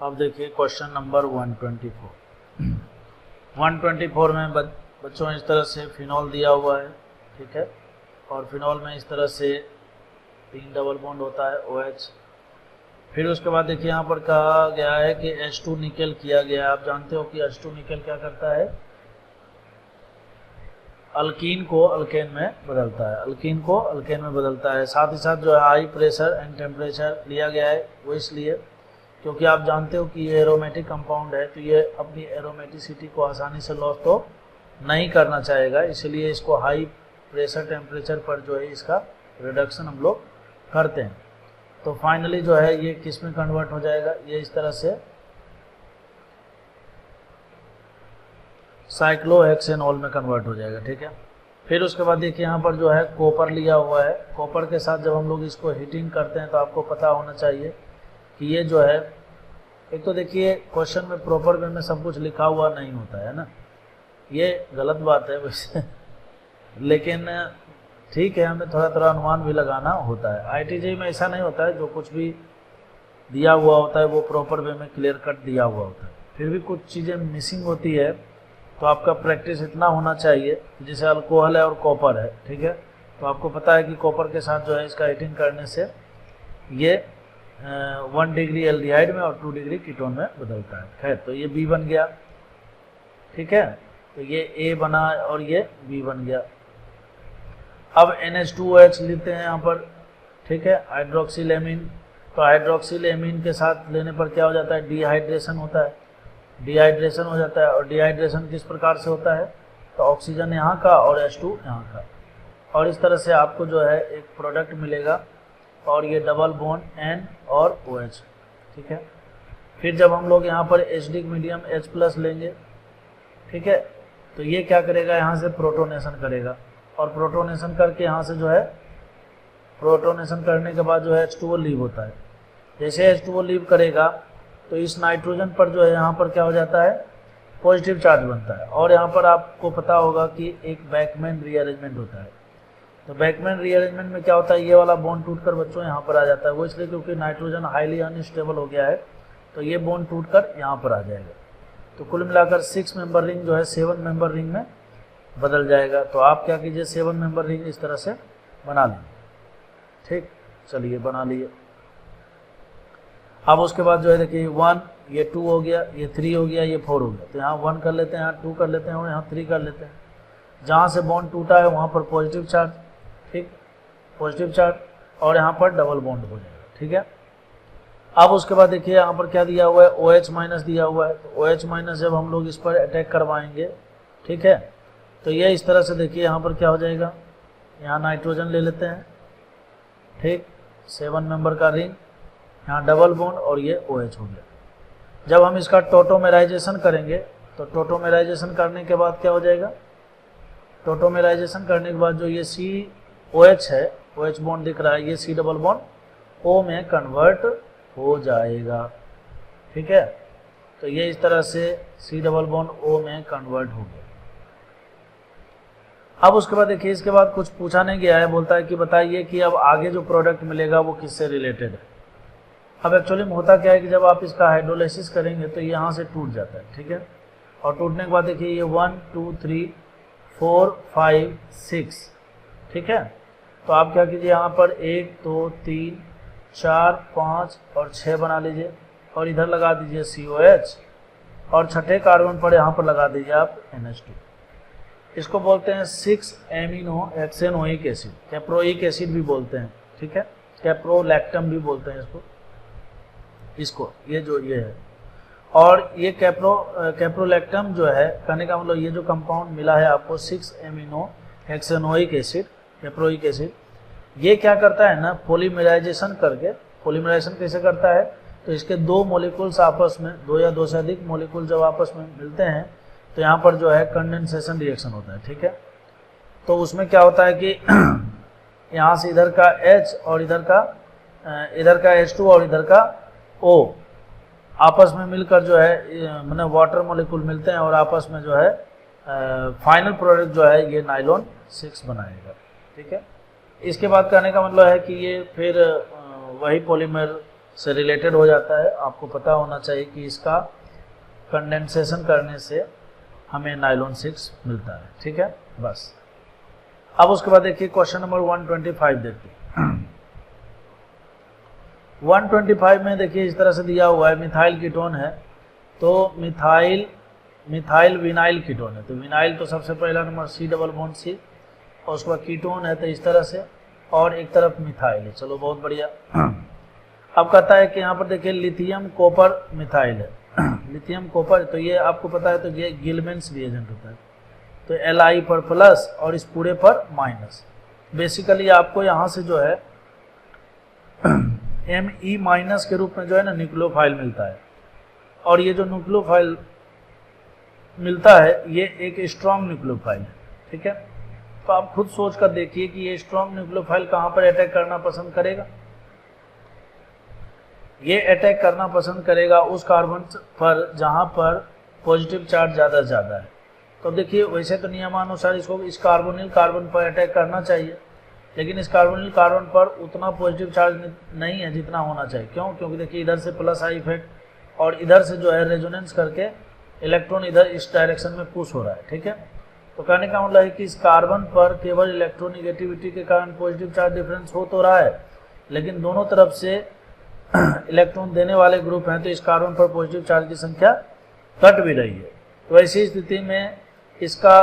अब देखिए question number 124। 124 में बच्चों इस तरह से फिनॉल दिया हुआ है, ठीक है, और फिनॉल में इस तरह से 3 डबल बॉन्ड होता है OH। फिर उसके बाद देखिए यहाँ पर कहा गया है कि H2 निकेल किया गया है। आप जानते हो कि H2 निकेल क्या करता है, अल्कीन को अल्केन में बदलता है, अल्कीन को अल्केन में बदलता है। साथ ही साथ जो है हाई प्रेशर एंड टेम्परेचर लिया गया है, वो इसलिए क्योंकि आप जानते हो कि ये एरोमेटिक कंपाउंड है, तो ये अपनी एरोमेटिसिटी को आसानी से लॉस तो नहीं करना चाहेगा, इसलिए इसको हाई प्रेशर टेम्परेचर पर जो है इसका रिडक्शन हम लोग करते हैं। तो फाइनली जो है ये किस में कन्वर्ट हो जाएगा, ये इस तरह से साइक्लोहेक्सेनॉल में कन्वर्ट हो जाएगा, ठीक है। फिर उसके बाद देखिए यहाँ पर जो है कॉपर लिया हुआ है। कॉपर के साथ जब हम लोग इसको हीटिंग करते हैं तो आपको पता होना चाहिए कि ये जो है, एक तो देखिए क्वेश्चन में प्रॉपर वे में सब कुछ लिखा हुआ नहीं होता है ना, ये गलत बात है वैसे लेकिन ठीक है, हमें थोड़ा थोड़ा अनुमान भी लगाना होता है। IITJEE में ऐसा नहीं होता है, जो कुछ भी दिया हुआ होता है वो प्रॉपर वे में क्लियर कट दिया हुआ होता है। फिर भी कुछ चीज़ें मिसिंग होती है, तो आपका प्रैक्टिस इतना होना चाहिए, जैसे अल्कोहल है और कॉपर है, ठीक है, तो आपको पता है कि कॉपर के साथ जो है इसका हीटिंग करने से ये 1 डिग्री एल्डिहाइड में और 2 डिग्री कीटोन में बदलता है। खैर, तो ये B बन गया, ठीक है, तो ये A बना और ये B बन गया। अब NH2OH लेते हैं यहाँ पर, ठीक है, हाइड्रोक्सिल एमीन। तो हाइड्रोक्सिल एमीन के साथ लेने पर क्या हो जाता है, डिहाइड्रेशन होता है, डिहाइड्रेशन हो जाता है। और डिहाइड्रेशन किस प्रकार से होता है, तो ऑक्सीजन यहाँ का और H2 यहाँ का, और इस तरह से आपको जो है एक प्रोडक्ट मिलेगा, और ये डबल बॉन्ड N और OH, ठीक है। फिर जब हम लोग यहाँ पर एसिडिक मीडियम H+ लेंगे, ठीक है, तो ये क्या करेगा, यहाँ से प्रोटोनेशन करेगा, और प्रोटोनेशन करके यहाँ से जो है, प्रोटोनेशन करने के बाद जो है H2O लीव होता है। जैसे H2O लीव करेगा तो इस नाइट्रोजन पर जो है यहाँ पर क्या हो जाता है, पॉजिटिव चार्ज बनता है। और यहाँ पर आपको पता होगा कि एक बैकमैन रीअरेंजमेंट होता है। तो बैकमैन रीअरेंजमेंट में क्या होता है, ये वाला बॉन्ड टूटकर बच्चों यहाँ पर आ जाता है। वो इसलिए क्योंकि नाइट्रोजन हाईली अनस्टेबल हो गया है, तो ये बॉन्ड टूटकर यहाँ पर आ जाएगा। तो कुल मिलाकर 6 मेंबर रिंग जो है 7 मेंबर रिंग में बदल जाएगा। तो आप क्या कीजिए, 7 मेंबर रिंग इस तरह से बना लीजिए, ठीक, चलिए बना लिए। अब उसके बाद जो है देखिए 1, ये 2 हो गया, ये 3 हो गया, ये 4 हो गया। तो यहाँ 1 कर लेते हैं, यहाँ 2 कर लेते हैं और यहाँ 3 कर लेते हैं। जहाँ से बॉन्ड टूटा है वहाँ पर पॉजिटिव चार्ज, ठीक, पॉजिटिव चार्ज, और यहाँ पर डबल बॉन्ड हो जाएगा, ठीक है। अब उसके बाद देखिए यहाँ पर क्या दिया हुआ है, OH- दिया हुआ है। तो OH- जब हम लोग इस पर अटैक करवाएंगे, ठीक है, तो ये इस तरह से देखिए यहाँ पर क्या हो जाएगा, यहाँ नाइट्रोजन ले लेते हैं, ठीक, 7 मेंबर का रिंग, यहाँ डबल बॉन्ड और ये OH हो गया। जब हम इसका टोटोमेराइजेशन करेंगे, तो टोटोमेराइजेशन करने के बाद क्या हो जाएगा, टोटोमेराइजेशन करने के बाद जो ये COH है, OH बॉन्ड दिख रहा है, ये C डबल बॉन्ड O में कन्वर्ट हो जाएगा, ठीक है। तो ये इस तरह से C डबल बॉन्ड O में कन्वर्ट हो गया। अब उसके बाद देखिए, इसके बाद कुछ पूछा नहीं गया है, बोलता है कि बताइए कि अब आगे जो प्रोडक्ट मिलेगा वो किससे रिलेटेड है। अब एक्चुअली में होता क्या है कि जब आप इसका हाइड्रोलाइसिस करेंगे तो ये यहाँ से टूट जाता है, ठीक है, और टूटने के बाद देखिए ये 1 2 3 4 5 6, ठीक है। तो आप क्या कीजिए, यहाँ पर 1 2 3 4 5 और 6 बना लीजिए, और इधर लगा दीजिए COH, और छठे कार्बन पर यहाँ पर लगा दीजिए आप NH2। इसको बोलते हैं 6 एमिनो हेक्सेनोइक एसिड, कैप्रोइक एसिड भी बोलते हैं, ठीक है, कैप्रोलैक्टम भी बोलते हैं इसको, ये जो ये है। और ये कैप्रोलैक्टम जो है, कहने का मतलब ये जो कंपाउंड मिला है आपको 6 एमिनो हेक्सेनोइक एसिड, कैप्रोइक एसिड, ये क्या करता है ना, पॉलीमराइजेशन करके, पॉलीमराइजेशन कैसे करता है, तो इसके 2 मॉलिक्यूल्स आपस में, 2 या 2 से अधिक मॉलिक्यूल जब आपस में मिलते हैं तो यहाँ पर जो है कंडेंसेशन रिएक्शन होता है, ठीक है। तो उसमें क्या होता है कि यहाँ से इधर का H और इधर का H2 और इधर का O आपस में मिलकर जो है मैंने वाटर मॉलिक्यूल मिलते हैं, और आपस में जो है फाइनल प्रोडक्ट जो है ये नाइलॉन 6 बनाएगा, ठीक है। इसके बाद कहने का मतलब है कि ये फिर वही पॉलीमर से रिलेटेड हो जाता है। आपको पता होना चाहिए कि इसका कंडेंसेशन करने से हमें नाइलॉन 6 मिलता है। ठीक है, बस। अब उसके बाद देखिए क्वेश्चन नंबर 125 देखते हैं। 125 में देखिए इस तरह से दिया हुआ है, मिथाइल कीटोन है, तो मिथाइल विनाइल कीटोन है, तो विनाइल तो सबसे पहला number C double bond C, और उसके बाद कीटोन है तो इस तरह से, और एक तरफ मिथाइल है। चलो बहुत बढ़िया। अब कहता है कि यहाँ पर देखिए लिथियम कॉपर मिथाइल है, लिथियम कॉपर, तो ये आपको पता है तो ये गिलमेंस रिएजेंट होता है, तो Li पर प्लस और इस पूरे पर माइनस। बेसिकली आपको यहाँ से जो है Me माइनस के रूप में जो है ना न्यूक्लियोफाइल मिलता है, और ये जो न्यूक्लियोफाइल मिलता है ये एक स्ट्रॉन्ग न्यूक्लियोफाइल है। ठीक है, तो आप खुद सोच कर देखिए कि ये स्ट्रॉन्ग न्यूक्लियोफाइल कहाँ पर अटैक करना पसंद करेगा। ये अटैक करना पसंद करेगा उस कार्बन पर जहाँ पर पॉजिटिव चार्ज ज़्यादा से ज़्यादा है। तो देखिए वैसे तो नियमानुसार इसको इस कार्बोनिल कार्बन पर अटैक करना चाहिए, लेकिन इस कार्बोनिल कार्बन पर उतना पॉजिटिव चार्ज नहीं है जितना होना चाहिए। क्यों? क्योंकि देखिए इधर से प्लस आई इफेक्ट और इधर से जो है रेजोनेंस करके इलेक्ट्रॉन इधर इस डायरेक्शन में पुश हो रहा है। ठीक है, तो कहने का मतलब है कि इस कार्बन पर केवल इलेक्ट्रोनिगेटिविटी के कारण पॉजिटिव चार्ज डिफरेंस हो तो रहा है, लेकिन दोनों तरफ से इलेक्ट्रॉन देने वाले ग्रुप हैं, तो इस कार्बन पर पॉजिटिव चार्ज की संख्या घट भी रही है। तो ऐसी स्थिति में इसका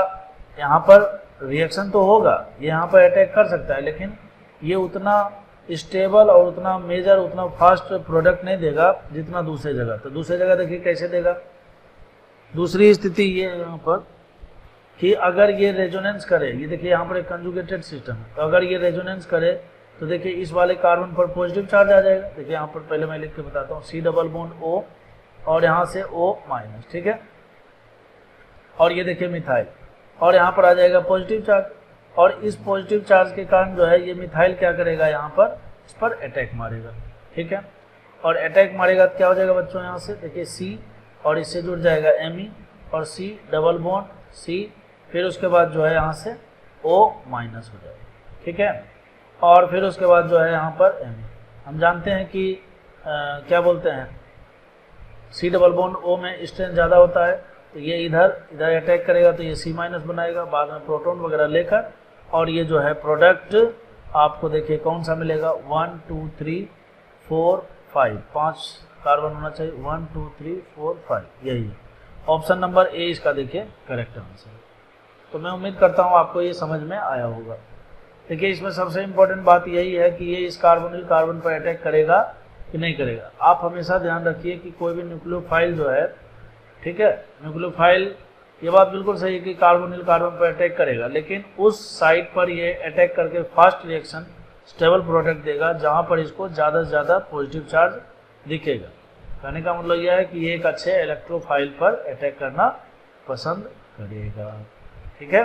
यहाँ पर रिएक्शन तो होगा, ये यहाँ पर अटैक कर सकता है, लेकिन ये उतना स्टेबल और उतना मेजर उतना फास्ट प्रोडक्ट नहीं देगा जितना दूसरी जगह। तो दूसरी जगह देखिए कैसे देगा। दूसरी स्थिति ये है यहाँ पर कि अगर ये रेजोनेंस करे, ये देखिए यहाँ पर एक कंजुगेटेड सिस्टम है, तो अगर ये रेजोनेंस करे तो देखिए इस वाले कार्बन पर पॉजिटिव चार्ज आ जाएगा। देखिए यहाँ पर पहले मैं लिख के बताता हूँ, C डबल बॉन्ड O और यहाँ से O माइनस। ठीक है, और ये देखिए मिथाइल, और यहाँ पर आ जाएगा पॉजिटिव चार्ज, और इस पॉजिटिव चार्ज के कारण जो है ये मिथाइल क्या करेगा, यहाँ पर इस पर अटैक मारेगा। ठीक है, और अटैक मारेगा तो क्या हो जाएगा बच्चों, यहाँ से देखिए C और इससे जुड़ जाएगा Me और C डबल बॉन्ड C, फिर उसके बाद जो है यहाँ से O माइनस हो जाएगा। ठीक है, और फिर उसके बाद जो है यहाँ पर Me। हम जानते हैं कि क्या बोलते हैं, C डबल बॉन्ड O में स्ट्रेंथ ज़्यादा होता है, तो ये इधर अटैक करेगा तो ये C माइनस बनाएगा, बाद में प्रोटॉन वगैरह लेकर, और ये जो है प्रोडक्ट आपको देखिए कौन सा मिलेगा, 1 2 3 4 5, 5 कार्बन होना चाहिए, 1 2 3 4 5, यही है ऑप्शन नंबर ए इसका देखिए करेक्ट आंसर। तो मैं उम्मीद करता हूँ आपको ये समझ में आया होगा। देखिए इसमें सबसे इम्पोर्टेंट बात यही है कि ये इस कार्बोनिल कार्बन पर अटैक करेगा कि नहीं करेगा। आप हमेशा ध्यान रखिए कि कोई भी न्यूक्लियोफाइल जो है, ठीक है, न्यूक्लियोफाइल, ये बात बिल्कुल सही है कि कार्बोनिल कार्बन पर अटैक करेगा, लेकिन उस साइड पर ये अटैक करके फास्ट रिएक्शन स्टेबल प्रोडक्ट देगा जहाँ पर इसको ज़्यादा से ज़्यादा पॉजिटिव चार्ज दिखेगा। कहने का मतलब यह है कि ये एक अच्छे इलेक्ट्रोफाइल पर अटैक करना पसंद करेगा। ठीक है।